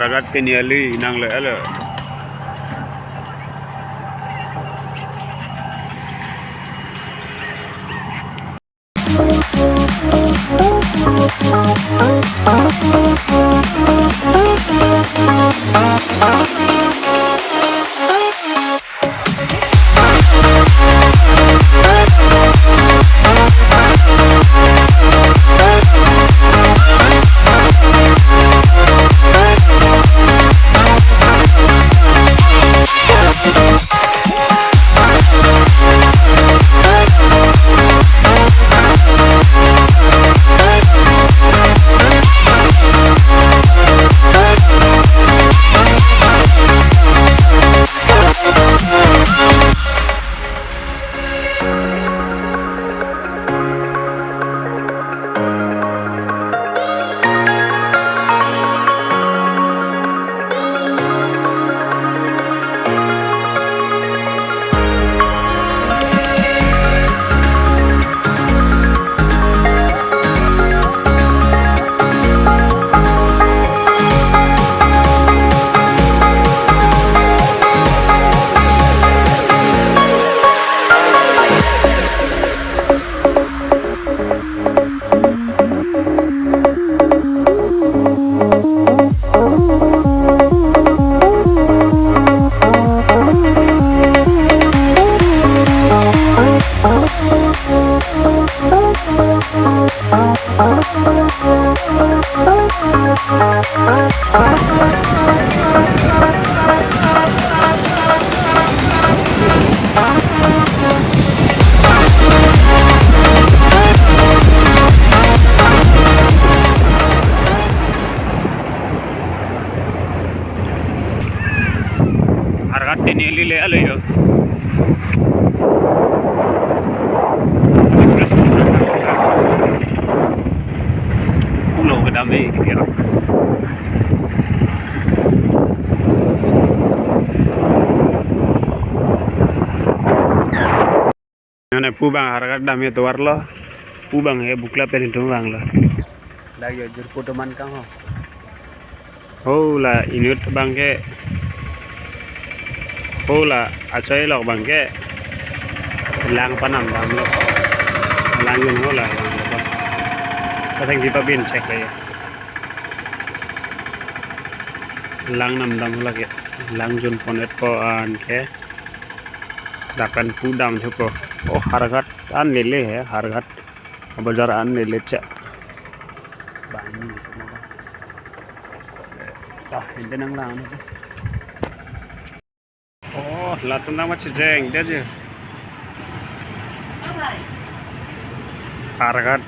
ragat keniali nang le ala ragat keniali le ala yo pulau kedame kira Nane pubang harakat dame to warlo pubang he bukla pen bang la lagi jur foto man kang ho la inut bang ke ho la asoy lok bang ke lang panam dam lo lang yun ho la kasang di pa bin check la lang nam dam lagi lang jun ponet po an ke dakan pudam thuko oh harakat an lele hai harakat bazar an lele cha bani tah hindi nang lang oh latun na machi jeng dia je harakat